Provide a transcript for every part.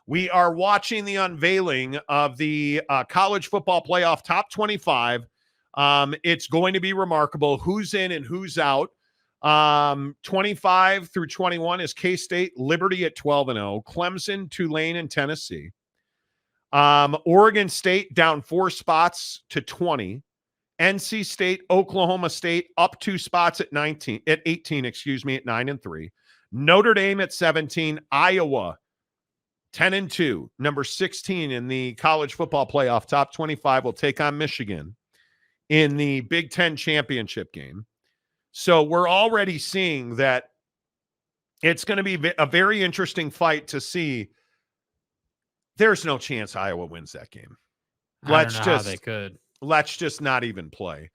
We are watching the unveiling of the college football playoff top 25. It's going to be remarkable who's in and who's out. 25 through 21 is K-State, Liberty at 12-0, Clemson, Tulane, and Tennessee. Oregon State down 4 spots to 20. NC State, Oklahoma State up 2 spots at 18, at 9-3. Notre Dame at 17, Iowa 10-2, number 16 in the college football playoff top 25 will take on Michigan in the Big Ten championship game. So we're already seeing that it's going to be a very interesting fight to see. There's no chance Iowa wins that game. I don't know how they could. Let's just not even play.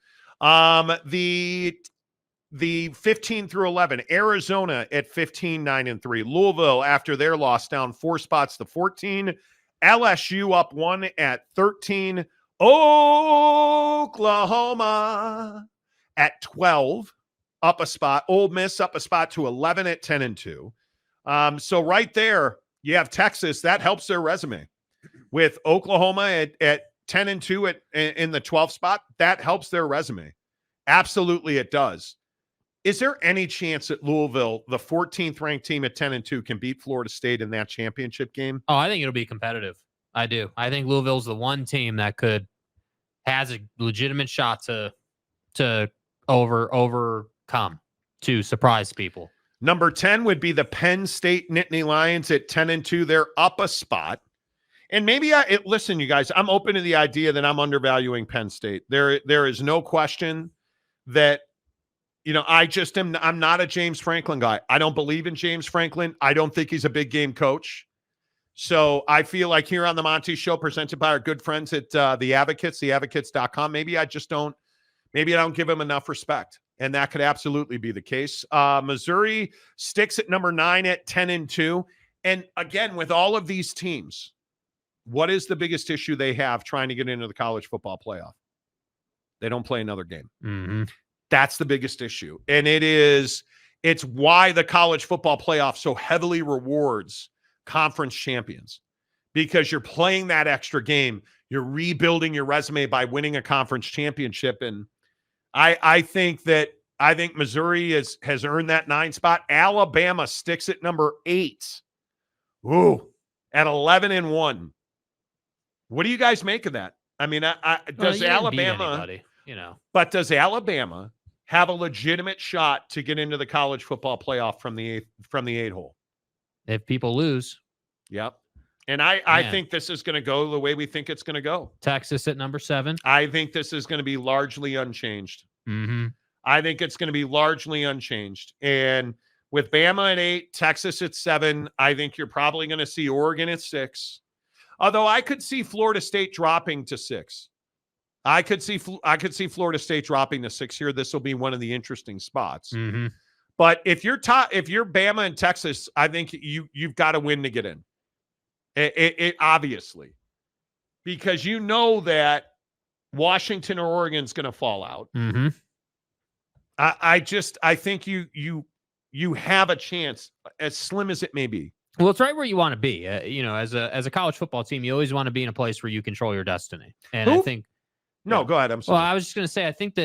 The 15 through 11, Arizona at 15, 9-3. Louisville, after their loss, down 4 spots to 14. LSU up 1 at 13. Oklahoma at 12, up a spot. Ole Miss up a spot to 11 at 10-2. So right there, you have Texas. That helps their resume. With Oklahoma at 10-2 in the 12th spot, that helps their resume. Absolutely, it does. Is there any chance that Louisville, the 14th ranked team at 10-2, can beat Florida State in that championship game? Oh, I think it'll be competitive. I do. I think Louisville's the one team that has a legitimate shot to overcome, to surprise people. Number 10 would be the Penn State Nittany Lions at 10-2. They're up a spot. And maybe listen, you guys, I'm open to the idea that I'm undervaluing Penn State. There is no question that, I'm not a James Franklin guy. I don't believe in James Franklin. I don't think he's a big game coach. So I feel like here on the Monty Show, presented by our good friends at The Advocates, theadvocates.com, maybe I don't give him enough respect. And that could absolutely be the case. Missouri sticks at number 9 at 10-2. And again, with all of these teams, what is the biggest issue they have trying to get into the college football playoff? They don't play another game. Mm-hmm. That's the biggest issue. And it's why the college football playoff so heavily rewards conference champions, because you're playing that extra game. You're rebuilding your resume by winning a conference championship. And I think Missouri has earned that 9 spot. Alabama sticks at number 8. Ooh, at 11-1. What do you guys make of that? I mean, does Alabama, but does Alabama have a legitimate shot to get into the college football playoff from the 8 hole? If people lose. Yep. And I think this is going to go the way we think it's going to go. Texas at number 7. I think this is going to be largely unchanged. Mm-hmm. I think it's going to be largely unchanged. And with Bama at 8, Texas at 7, I think you're probably going to see Oregon at 6. Although I could see Florida State dropping to 6. I could see Florida State dropping to 6 here. This will be one of the interesting spots. Mm-hmm. But if you're Bama and Texas, I think you've got to win to get in. It obviously, because you know that Washington or Oregon's going to fall out. Mm-hmm. I think you have a chance, as slim as it may be. Well, it's right where you want to be. As a college football team, you always want to be in a place where you control your destiny. And I think. No, go ahead. I'm sorry. Well, I was just going to say, I think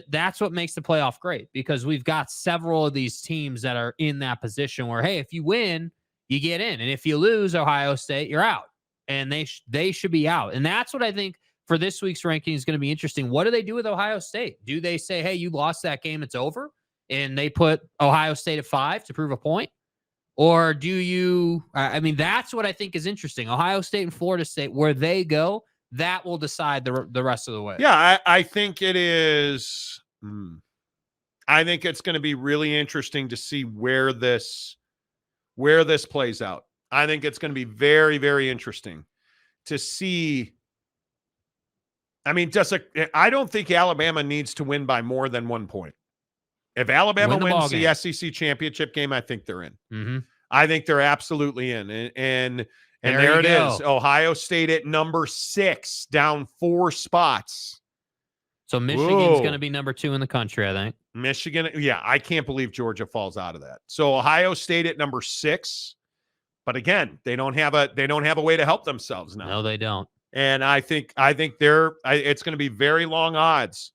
that's what makes the playoff great, because we've got several of these teams that are in that position where, hey, if you win, you get in. And if you lose Ohio State, you're out. And they should be out. And that's what I think for this week's ranking is going to be interesting. What do they do with Ohio State? Do they say, hey, you lost that game, it's over? And they put Ohio State at 5 to prove a point? Or do you that's what I think is interesting. Ohio State and Florida State, where they go, that will decide the rest of the way. Yeah, I think it is. I think it's going to be really interesting to see where this plays out. I think it's going to be very, very interesting to see. I mean, I don't think Alabama needs to win by more than 1 point. If Alabama wins the SEC championship game, I think they're in. Mm-hmm. I think they're absolutely in. And there it is. Ohio State at number 6, down 4 spots. So Michigan's going to be number 2 in the country, I think. Michigan, yeah, I can't believe Georgia falls out of that. So Ohio State at number 6, But again, they don't have a way to help themselves now. No, they don't. And I think it's going to be very long odds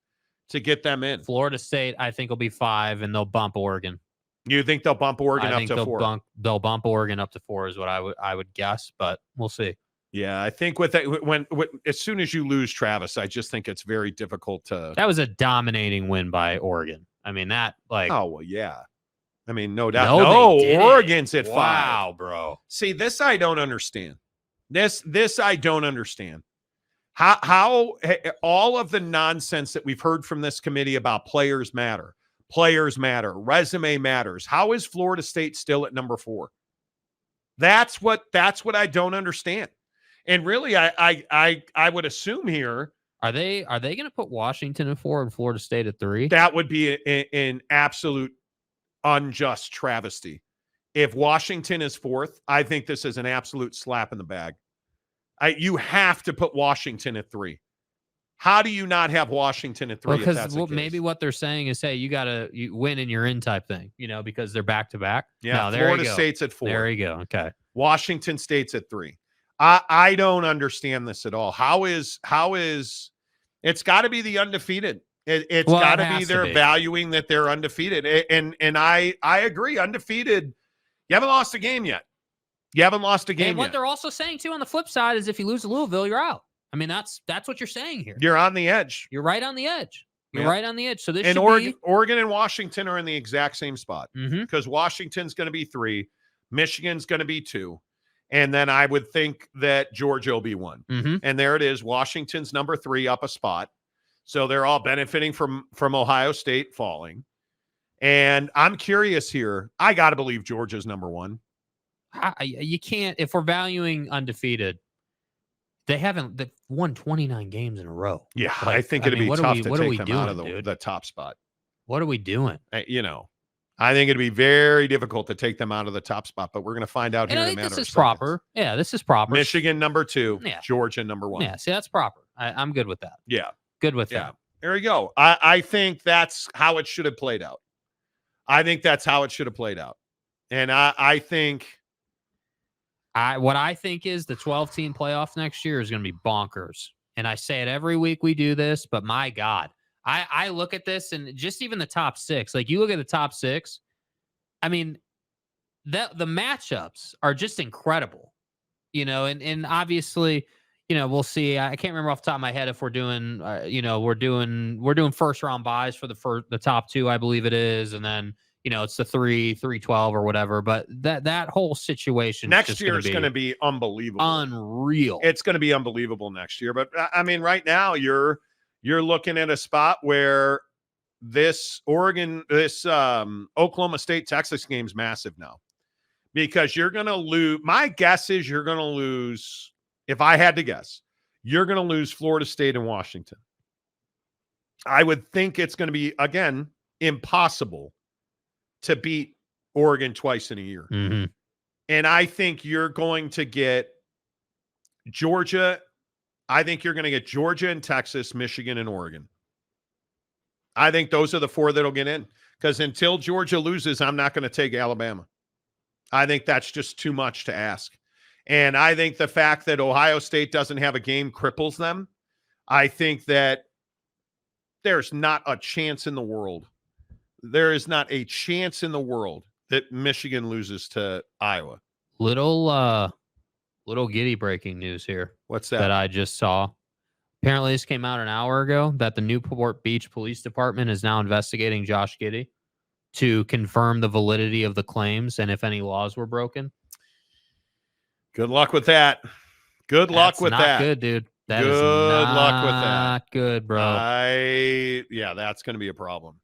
to get them in. Florida State, I think, will be 5, and they'll bump Oregon. You think they'll bump Oregon up to 4? They'll bump Oregon up to 4 is what I would guess, but we'll see. Yeah, I think with that, as soon as you lose Travis, I just think it's very difficult to. That was a dominating win by Oregon. I mean, that Oh well, yeah. I mean, no doubt. No, Oregon's at 5. Wow, bro. See, this I don't understand. This I don't understand. How all of the nonsense that we've heard from this committee about players matter, resume matters. How is Florida State still at number 4? That's what I don't understand. And really, I would assume here. Are they going to put Washington at 4 and Florida State at 3? That would be an absolute unjust travesty. If Washington is 4th, I think this is an absolute slap in the bag. You have to put Washington at 3. How do you not have Washington at 3? Because maybe what they're saying is, hey, you win and you're in type thing, because they're back to back. Yeah, no, Florida State's at 4. There you go. Okay. Washington State's at 3. I don't understand this at all. How is it's got to be the undefeated. It's got to be they're valuing that they're undefeated. And I agree, undefeated. You haven't lost a game yet. And what they're also saying too on the flip side is if you lose to Louisville, you're out. I mean, that's what you're saying here. You're on the edge. You're right on the edge. Right on the edge. So this and should Oregon and Washington are in the exact same spot because Washington's going to be 3, Michigan's going to be 2, and then I would think that Georgia will be 1. And there it is. Washington's number 3 up a spot. So they're all benefiting from Ohio State falling. And I'm curious here. I got to believe Georgia's number 1. You can't, if we're valuing undefeated, they've won 29 games in a row. Yeah, I think it'd be tough to take them out of the top spot. What are we doing? I think it'd be very difficult to take them out of the top spot, but we're going to find out here in a matter of seconds. This is proper. Yeah, this is proper. Michigan number 2, Georgia number 1. Yeah, see, that's proper. I'm good with that. Yeah. Good with that. There you go. I think that's how it should have played out. And I think what I think is the 12-team playoff next year is going to be bonkers. And I say it every week we do this, but my God, I look at this and just even the top 6, like you look at the top 6, I mean, the matchups are just incredible, and obviously, we'll see. I can't remember off the top of my head if we're doing, we're doing first round buys for the top 2, I believe it is. And then, it's the 3-12 or whatever, but that whole situation next year is going to be unbelievable. Unreal. It's going to be unbelievable next year. But I mean, right now you're looking at a spot where this Oklahoma State, Texas game's massive now because you're going to lose. My guess is you're going to lose. If I had to guess, you're going to lose Florida State and Washington. I would think it's going to be, again, impossible to beat Oregon twice in a year. And I think you're going to get Georgia. I think you're going to get Georgia and Texas, Michigan and Oregon. I think those are the 4 that'll get in because until Georgia loses, I'm not going to take Alabama. I think that's just too much to ask. And I think the fact that Ohio State doesn't have a game cripples them. I think that there's not a chance in the world. There is not a chance in the world that Michigan loses to Iowa. Little giddy breaking news here. What's that? That I just saw. Apparently this came out an hour ago that the Newport Beach Police Department is now investigating Josh Giddey to confirm the validity of the claims and if any laws were broken. Good luck with that. Good luck with that. Not good, dude. That is good luck with that. Not good, bro. Yeah, that's going to be a problem.